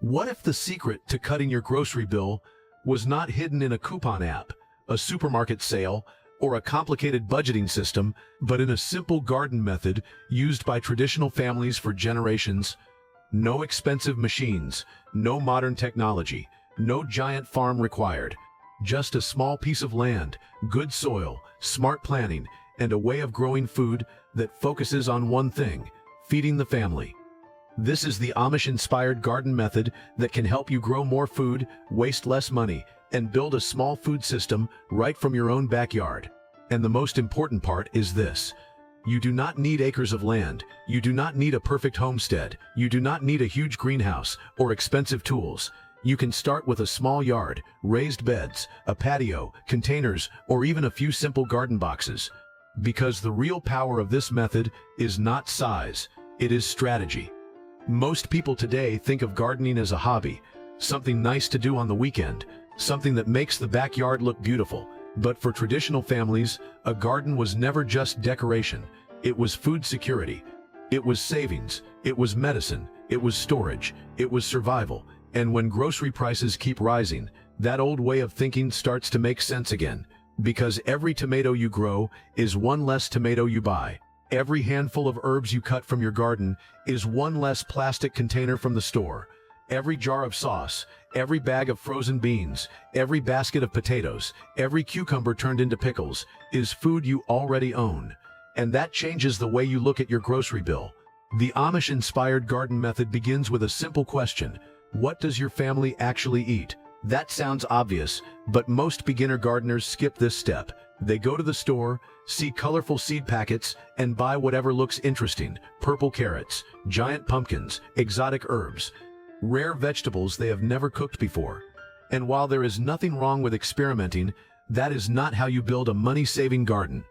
What if the secret to cutting your grocery bill was not hidden in a coupon app, a supermarket sale, or a complicated budgeting system, but in a simple garden method used by traditional families for generations? No expensive machines, no modern technology, no giant farm required. Just a small piece of land, good soil, smart planning, and a way of growing food that focuses on one thing: feeding the family. This is the Amish-inspired garden method that can help you grow more food, waste less money, and build a small food system right from your own backyard. And the most important part is this: you do not need acres of land, you do not need a perfect homestead, you do not need a huge greenhouse or expensive tools. You can start with a small yard, raised beds, a patio, containers, or even a few simple garden boxes. Because the real power of this method is not size, it is strategy. Most people today think of gardening as a hobby, something nice to do on the weekend, something that makes the backyard look beautiful. But for traditional families, a garden was never just decoration. It was food security. It was savings. It was medicine. It was storage. It was survival. And when grocery prices keep rising, that old way of thinking starts to make sense again. Because every tomato you grow is one less tomato you buy. Every handful of herbs you cut from your garden is one less plastic container from the store. Every jar of sauce, every bag of frozen beans, every basket of potatoes, every cucumber turned into pickles is food you already own. And that changes the way you look at your grocery bill. The Amish-inspired garden method begins with a simple question: what does your family actually eat? That sounds obvious, but most beginner gardeners skip this step. They go to the store, see colorful seed packets, and buy whatever looks interesting: purple carrots, giant pumpkins, exotic herbs, rare vegetables they have never cooked before. And while there is nothing wrong with experimenting, that is not how you build a money-saving garden.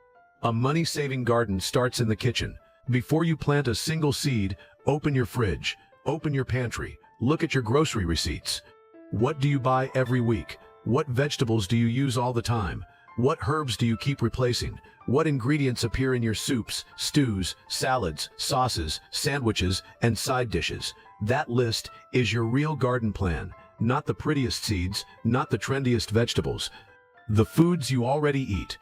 A money-saving garden starts in the kitchen. Before you plant a single seed, open your fridge, open your pantry, look at your grocery receipts. What do you buy every week? What vegetables do you use all the time? What herbs do you keep replacing? What ingredients appear in your soups, stews, salads, sauces, sandwiches, and side dishes? That list is your real garden plan, not the prettiest seeds, not the trendiest vegetables. The foods you already eat.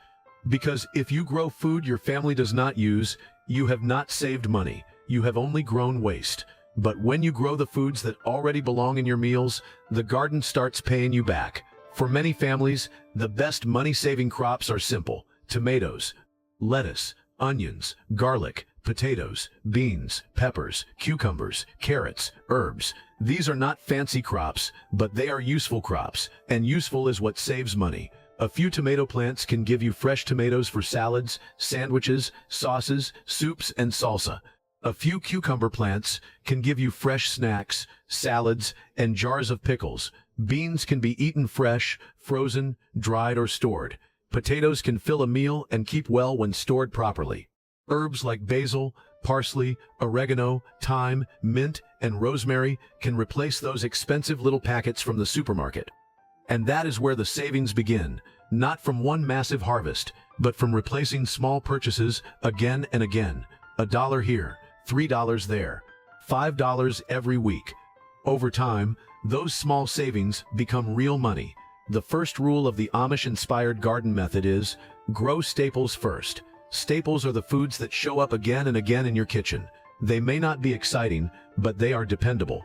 Because if you grow food your family does not use, you have not saved money, you have only grown waste. But when you grow the foods that already belong in your meals, the garden starts paying you back. For many families, the best money-saving crops are simple: tomatoes, lettuce, onions, garlic, potatoes, beans, peppers, cucumbers, carrots, herbs. These are not fancy crops, but they are useful crops, and useful is what saves money. A few tomato plants can give you fresh tomatoes for salads, sandwiches, sauces, soups, and salsa. A few cucumber plants can give you fresh snacks, salads, and jars of pickles. Beans can be eaten fresh, frozen, dried, or stored. Potatoes can fill a meal and keep well when stored properly. Herbs like basil, parsley, oregano, thyme, mint, and rosemary can replace those expensive little packets from the supermarket. And that is where the savings begin, not from one massive harvest, but from replacing small purchases again and again. $1 here, $3 there, $5 every week. Over time, those small savings become real money. The first rule of the Amish-inspired garden method is: grow staples first. Staples are the foods that show up again and again in your kitchen. They may not be exciting, but they are dependable.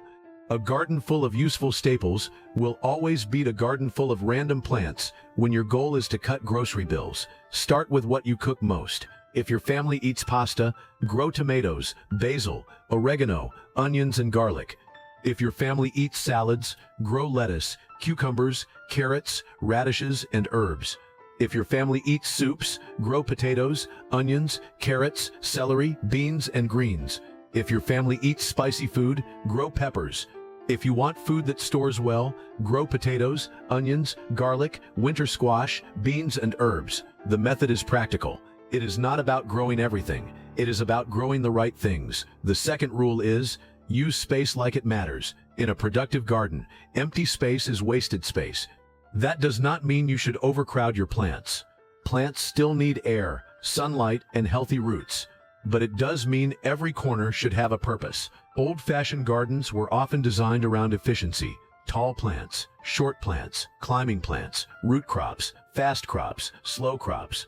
A garden full of useful staples will always beat a garden full of random plants when your goal is to cut grocery bills. Start with what you cook most. If your family eats pasta, grow tomatoes, basil, oregano, onions, and garlic. If your family eats salads, grow lettuce, cucumbers, carrots, radishes, and herbs. If your family eats soups, grow potatoes, onions, carrots, celery, beans, and greens. If your family eats spicy food, grow peppers. If you want food that stores well, grow potatoes, onions, garlic, winter squash, beans, and herbs. The method is practical. It is not about growing everything. It is about growing the right things. The second rule is: use space like it matters. In a productive garden, empty space is wasted space. That does not mean you should overcrowd your plants. Plants still need air, sunlight, and healthy roots. But it does mean every corner should have a purpose. Old-fashioned gardens were often designed around efficiency: tall plants, short plants, climbing plants, root crops, fast crops, slow crops,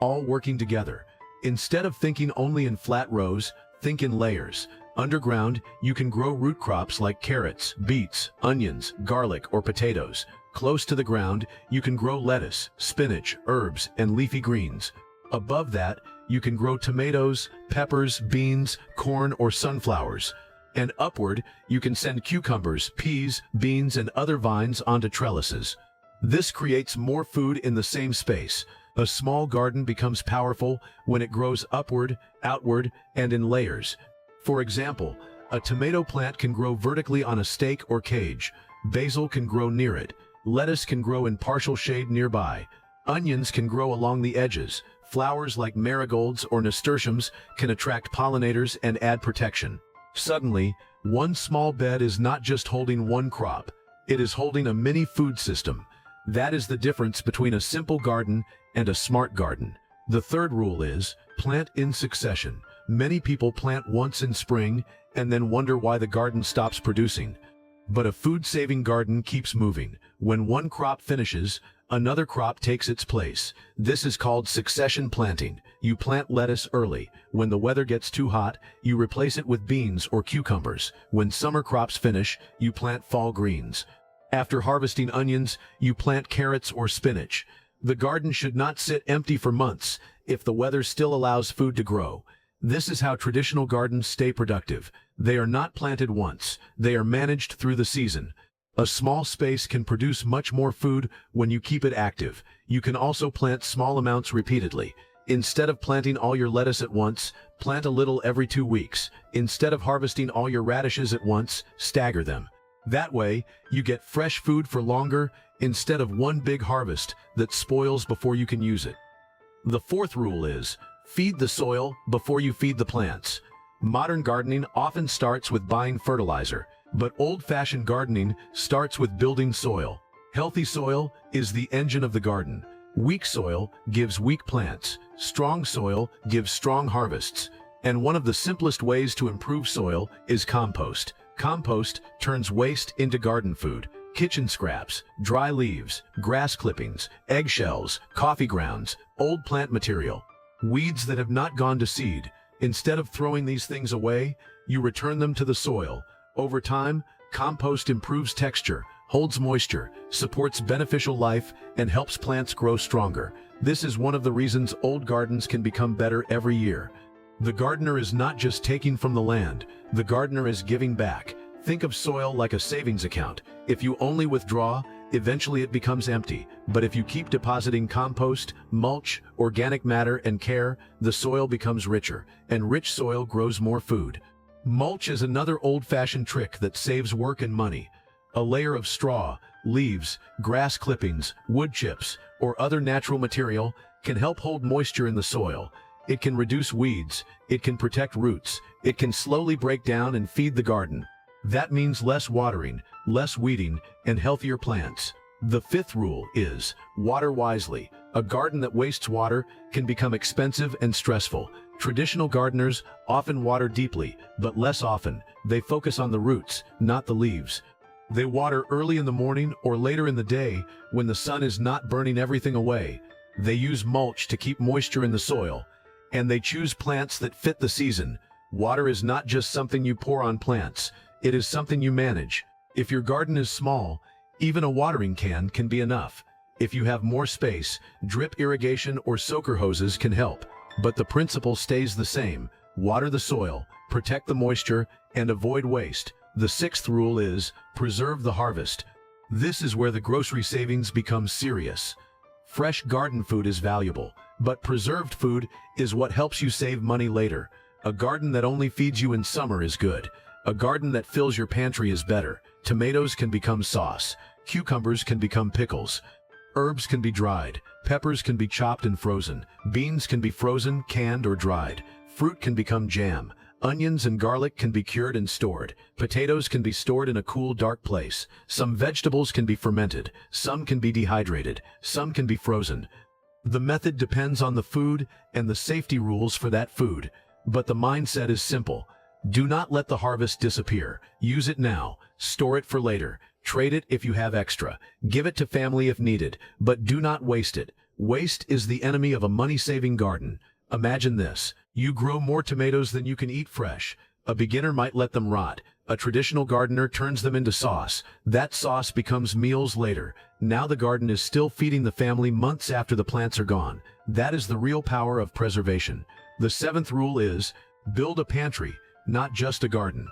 all working together. Instead of thinking only in flat rows, think in layers. Underground, you can grow root crops like carrots, beets, onions, garlic, or potatoes. Close to the ground, you can grow lettuce, spinach, herbs, and leafy greens. Above that, you can grow tomatoes, peppers, beans, corn, or sunflowers. And upward, you can send cucumbers, peas, beans, and other vines onto trellises. This creates more food in the same space. A small garden becomes powerful when it grows upward, outward, and in layers. For example, a tomato plant can grow vertically on a stake or cage. Basil can grow near it. Lettuce can grow in partial shade nearby. Onions can grow along the edges. Flowers like marigolds or nasturtiums can attract pollinators and add protection. Suddenly, one small bed is not just holding one crop, it is holding a mini food system. That is the difference between a simple garden and a smart garden. The third rule is, plant in succession. Many people plant once in spring and then wonder why the garden stops producing. But a food-saving garden keeps moving. When one crop finishes, another crop takes its place. This is called succession planting. You plant lettuce early. When the weather gets too hot, you replace it with beans or cucumbers. When summer crops finish, you plant fall greens. After harvesting onions, you plant carrots or spinach. The garden should not sit empty for months if the weather still allows food to grow. This is how traditional gardens stay productive. They are not planted once. They are managed through the season. A small space can produce much more food when you keep it active. You can also plant small amounts repeatedly. Instead of planting all your lettuce at once, plant a little every 2 weeks. Instead of harvesting all your radishes at once, stagger them. That way, you get fresh food for longer instead of one big harvest that spoils before you can use it. The fourth rule is, feed the soil before you feed the plants. Modern gardening often starts with buying fertilizer, but old-fashioned gardening starts with building soil. Healthy soil is the engine of the garden. Weak soil gives weak plants. Strong soil gives strong harvests. And one of the simplest ways to improve soil is compost. Compost turns waste into garden food. Kitchen scraps, dry leaves, grass clippings, eggshells, coffee grounds, old plant material, weeds that have not gone to seed. Instead of throwing these things away, you return them to the soil. Over time, compost improves texture, holds moisture, supports beneficial life, and helps plants grow stronger. This is one of the reasons old gardens can become better every year. The gardener is not just taking from the land, the gardener is giving back. Think of soil like a savings account. If you only withdraw, eventually it becomes empty. But if you keep depositing compost, mulch, organic matter, and care, the soil becomes richer, and rich soil grows more food. Mulch is another old-fashioned trick that saves work and money. A layer of straw, leaves, grass clippings, wood chips, or other natural material can help hold moisture in the soil. It can reduce weeds, it can protect roots, it can slowly break down and feed the garden. That means less watering, less weeding, and healthier plants. The fifth rule is, water wisely. A garden that wastes water can become expensive and stressful. Traditional gardeners often water deeply, but less often. They focus on the roots, not the leaves. They water early in the morning or later in the day when the sun is not burning everything away. They use mulch to keep moisture in the soil, and they choose plants that fit the season. Water is not just something you pour on plants, it is something you manage. If your garden is small, even a watering can be enough. If you have more space, drip irrigation or soaker hoses can help. But the principle stays the same. Water the soil, protect the moisture, and avoid waste. The sixth rule is, preserve the harvest. This is where the grocery savings becomes serious. Fresh garden food is valuable, but preserved food is what helps you save money later. A garden that only feeds you in summer is good. A garden that fills your pantry is better. Tomatoes can become sauce. Cucumbers can become pickles. Herbs can be dried. Peppers can be chopped and frozen. Beans can be frozen, canned, or dried. Fruit can become jam. Onions and garlic can be cured and stored. Potatoes can be stored in a cool, dark place. Some vegetables can be fermented. Some can be dehydrated. Some can be frozen. The method depends on the food and the safety rules for that food. But the mindset is simple. Do not let the harvest disappear. Use it now. Store it for later. Trade it if you have extra. Give it to family if needed, but do not waste it. Waste is the enemy of a money-saving garden. Imagine this. You grow more tomatoes than you can eat fresh. A beginner might let them rot. A traditional gardener turns them into sauce. That sauce becomes meals later. Now the garden is still feeding the family months after the plants are gone. That is the real power of preservation. The seventh rule is, build a pantry, not just a garden.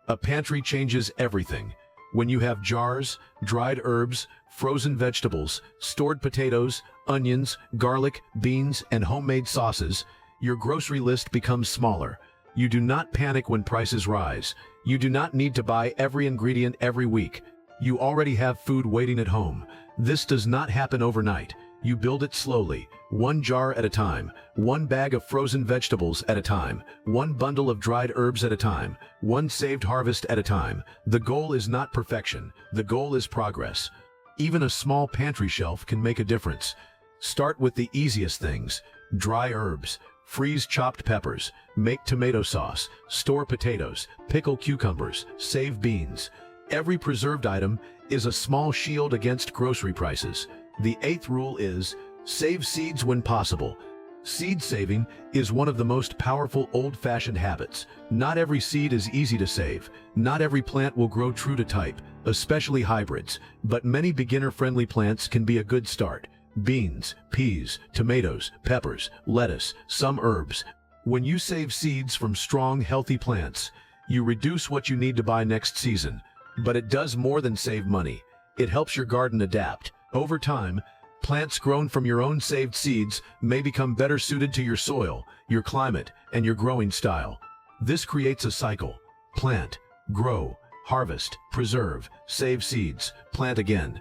A pantry changes everything. When you have jars, dried herbs, frozen vegetables, stored potatoes, onions, garlic, beans, and homemade sauces, your grocery list becomes smaller. You do not panic when prices rise. You do not need to buy every ingredient every week. You already have food waiting at home. This does not happen overnight. You build it slowly, one jar at a time, one bag of frozen vegetables at a time, one bundle of dried herbs at a time, one saved harvest at a time. The goal is not perfection. The goal is progress. Even a small pantry shelf can make a difference. Start with the easiest things. Dry herbs. Freeze chopped peppers. Make tomato sauce. Store potatoes. Pickle cucumbers. Save beans. Every preserved item is a small shield against grocery prices. The eighth rule is, save seeds when possible. Seed saving is one of the most powerful old-fashioned habits. Not every seed is easy to save. Not every plant will grow true to type, especially hybrids, but many beginner-friendly plants can be a good start. Beans, peas, tomatoes, peppers, lettuce, some herbs. When you save seeds from strong, healthy plants, you reduce what you need to buy next season. But it does more than save money. It helps your garden adapt. Over time, plants grown from your own saved seeds may become better suited to your soil, your climate, and your growing style. This creates a cycle. Plant, grow, harvest, preserve, save seeds, plant again.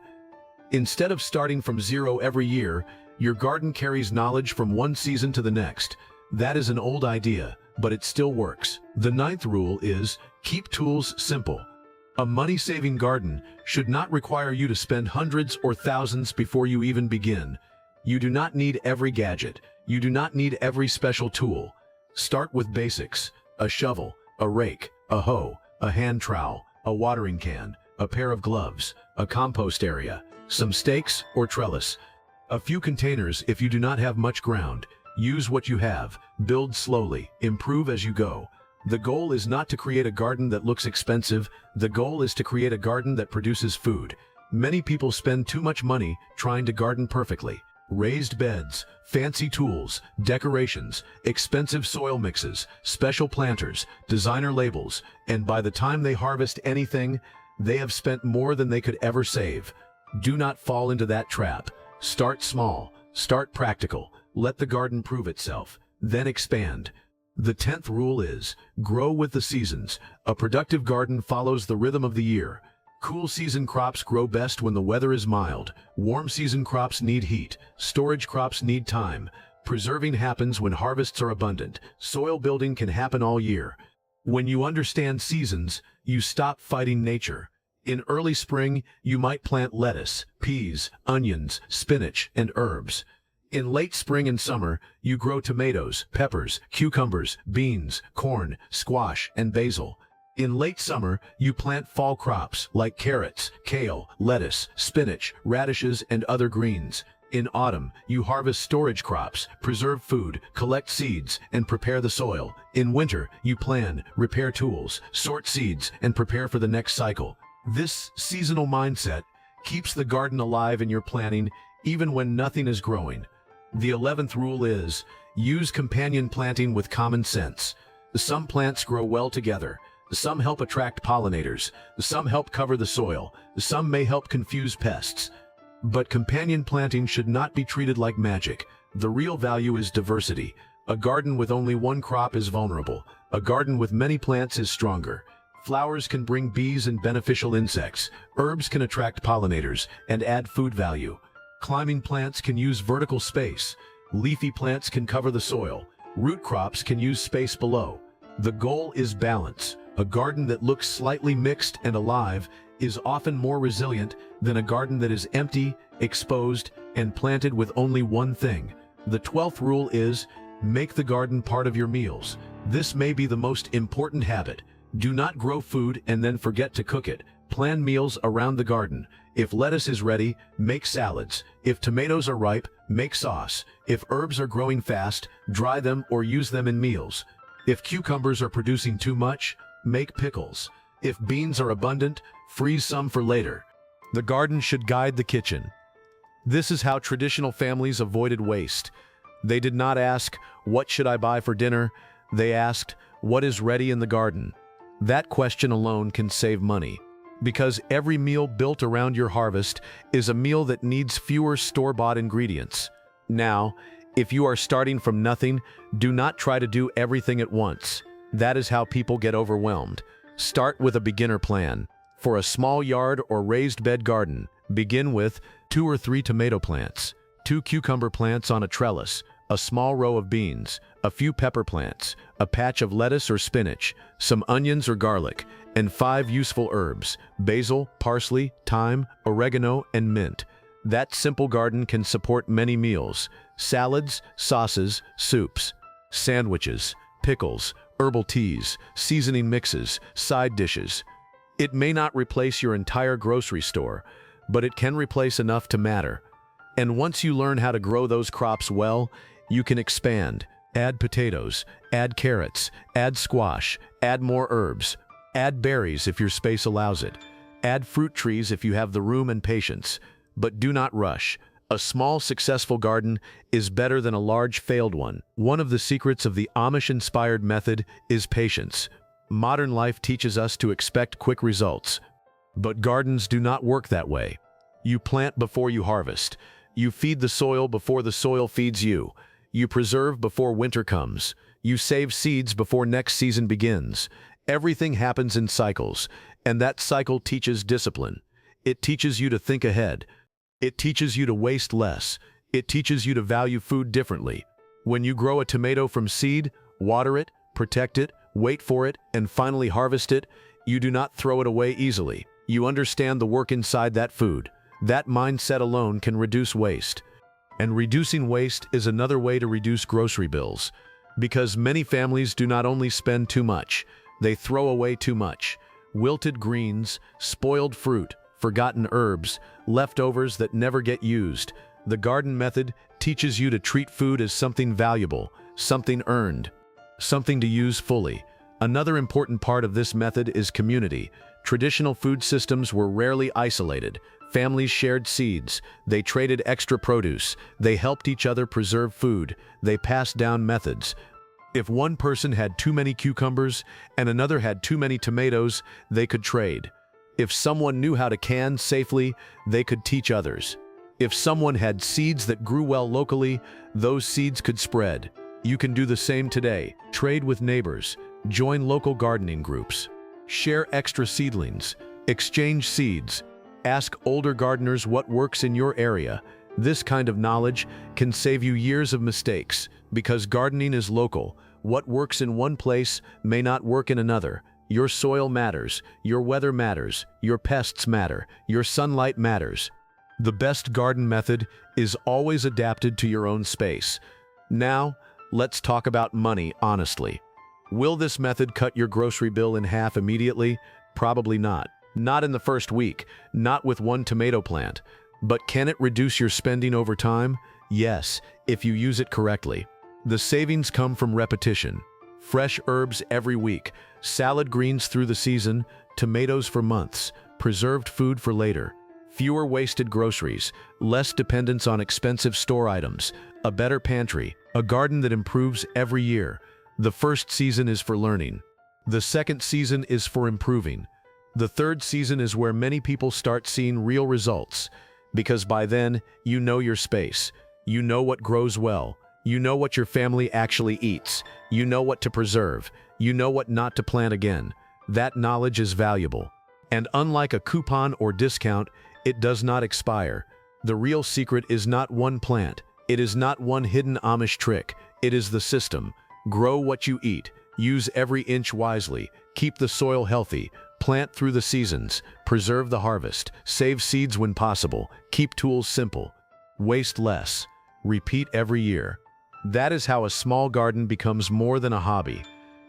Instead of starting from zero every year, your garden carries knowledge from one season to the next. That is an old idea, but it still works. The ninth rule is, keep tools simple. A money-saving garden should not require you to spend hundreds or thousands before you even begin. You do not need every gadget. You do not need every special tool. Start with basics: a shovel, a rake, a hoe, a hand trowel, a watering can, a pair of gloves, a compost area, some stakes or trellis, a few containers if you do not have much ground. Use what you have. Build slowly. Improve as you go. The goal is not to create a garden that looks expensive. The goal is to create a garden that produces food. Many people spend too much money trying to garden perfectly. Raised beds, fancy tools, decorations, expensive soil mixes, special planters, designer labels, and by the time they harvest anything, they have spent more than they could ever save. Do not fall into that trap. Start small. Start practical. Let the garden prove itself. Then expand. The 10th rule is, grow with the seasons. A productive garden follows the rhythm of the year. Cool season crops grow best when the weather is mild. Warm season crops need heat. Storage crops need time. Preserving happens when harvests are abundant. Soil building can happen all year. When you understand seasons, you stop fighting nature. In early spring, you might plant lettuce, peas, onions, spinach, and herbs. In late spring and summer, you grow tomatoes, peppers, cucumbers, beans, corn, squash, and basil. In late summer, you plant fall crops like carrots, kale, lettuce, spinach, radishes, and other greens. In autumn, you harvest storage crops, preserve food, collect seeds, and prepare the soil. In winter, you plan, repair tools, sort seeds, and prepare for the next cycle. This seasonal mindset keeps the garden alive in your planting even when nothing is growing. The 11th rule is, use companion planting with common sense. Some plants grow well together. Some help attract pollinators. Some help cover the soil. Some may help confuse pests. But companion planting should not be treated like magic. The real value is diversity. A garden with only one crop is vulnerable. A garden with many plants is stronger. Flowers can bring bees and beneficial insects. Herbs can attract pollinators and add food value. Climbing plants can use vertical space. Leafy plants can cover the soil. Root crops can use space below. The goal is balance. A garden that looks slightly mixed and alive is often more resilient than a garden that is empty, exposed, and planted with only one thing. The 12th rule is, make the garden part of your meals. This may be the most important habit. Do not grow food and then forget to cook it. Plan meals around the garden. If lettuce is ready, make salads. If tomatoes are ripe, make sauce. If herbs are growing fast, dry them or use them in meals. If cucumbers are producing too much, make pickles. If beans are abundant, freeze some for later. The garden should guide the kitchen. This is how traditional families avoided waste. They did not ask, "What should I buy for dinner?" They asked, "What is ready in the garden?" That question alone can save money, because every meal built around your harvest is a meal that needs fewer store-bought ingredients. Now, if you are starting from nothing, do not try to do everything at once. That is how people get overwhelmed. Start with a beginner plan. For a small yard or raised bed garden, begin with 2 or 3 tomato plants, 2 cucumber plants on a trellis, a small row of beans, a few pepper plants, a patch of lettuce or spinach, some onions or garlic, and 5 useful herbs: basil, parsley, thyme, oregano, and mint. That simple garden can support many meals: salads, sauces, soups, sandwiches, pickles, herbal teas, seasoning mixes, side dishes. It may not replace your entire grocery store, but it can replace enough to matter. And once you learn how to grow those crops well, you can expand. Add potatoes, add carrots, add squash, add more herbs, add berries if your space allows it. Add fruit trees if you have the room and patience. But do not rush. A small, successful garden is better than a large, failed one. One of the secrets of the Amish-inspired method is patience. Modern life teaches us to expect quick results. But gardens do not work that way. You plant before you harvest. You feed the soil before the soil feeds you. You preserve before winter comes. You save seeds before next season begins. Everything happens in cycles, and that cycle teaches discipline. It teaches you to think ahead. It teaches you to waste less. It teaches you to value food differently. When you grow a tomato from seed, water it, protect it, wait for it, and finally harvest it, you do not throw it away easily. You understand the work inside that food. That mindset alone can reduce waste. And reducing waste is another way to reduce grocery bills, because many families do not only spend too much, they throw away too much. Wilted greens, spoiled fruit, forgotten herbs, leftovers that never get used. The garden method teaches you to treat food as something valuable, something earned, something to use fully. Another important part of this method is community. Traditional food systems were rarely isolated. Families shared seeds. They traded extra produce. They helped each other preserve food. They passed down methods. If one person had too many cucumbers and another had too many tomatoes, they could trade. If someone knew how to can safely, they could teach others. If someone had seeds that grew well locally, those seeds could spread. You can do the same today. Trade with neighbors. Join local gardening groups. Share extra seedlings. Exchange seeds. Ask older gardeners what works in your area. This kind of knowledge can save you years of mistakes, because gardening is local. What works in one place may not work in another. Your soil matters, your weather matters, your pests matter, your sunlight matters. The best garden method is always adapted to your own space. Now, let's talk about money honestly. Will this method cut your grocery bill in half immediately? Probably not. Not in the first week, not with one tomato plant. But can it reduce your spending over time? Yes, if you use it correctly. The savings come from repetition. Fresh herbs every week, salad greens through the season, tomatoes for months, preserved food for later. Fewer wasted groceries, less dependence on expensive store items, a better pantry, a garden that improves every year. The first season is for learning. The second season is for improving. The third season is where many people start seeing real results, because by then, you know your space. You know what grows well. You know what your family actually eats. You know what to preserve. You know what not to plant again. That knowledge is valuable. And unlike a coupon or discount, it does not expire. The real secret is not one plant. It is not one hidden Amish trick. It is the system. Grow what you eat. Use every inch wisely. Keep the soil healthy. Plant through the seasons. Preserve the harvest. Save seeds when possible. Keep tools simple. Waste less. Repeat every year. That is how a small garden becomes more than a hobby.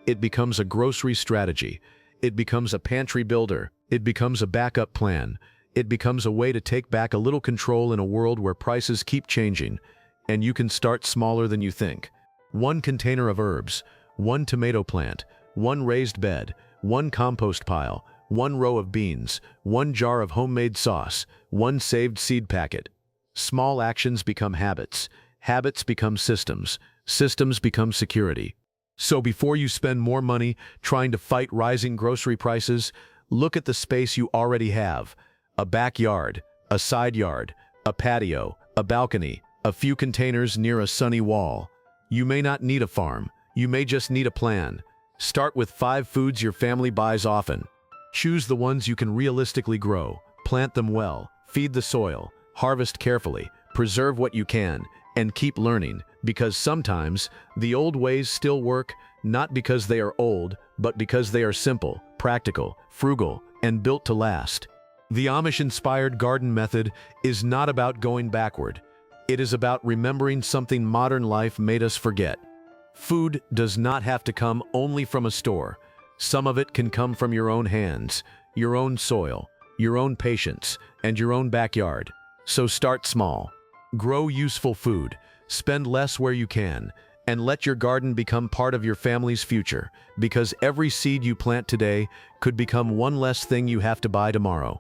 It becomes a grocery strategy. It becomes a pantry builder. It becomes a backup plan. It becomes a way to take back a little control in a world where prices keep changing, and you can start smaller than you think. One container of herbs, one tomato plant, one raised bed, one compost pile, one row of beans, one jar of homemade sauce, one saved seed packet. Small actions become habits. Habits become systems. Systems become security. So before you spend more money trying to fight rising grocery prices, look at the space you already have. A backyard, a side yard, a patio, a balcony, a few containers near a sunny wall. You may not need a farm. You may just need a plan. Start with 5 foods your family buys often. Choose the ones you can realistically grow. Plant them well. Feed the soil. Harvest carefully. Preserve what you can. And keep learning, because sometimes the old ways still work, not because they are old, but because they are simple, practical, frugal, and built to last. The Amish-inspired garden method is not about going backward. It is about remembering something modern life made us forget. Food does not have to come only from a store. Some of it can come from your own hands, your own soil, your own patience, and your own backyard. So start small. Grow useful food, spend less where you can, and let your garden become part of your family's future, because every seed you plant today could become one less thing you have to buy tomorrow.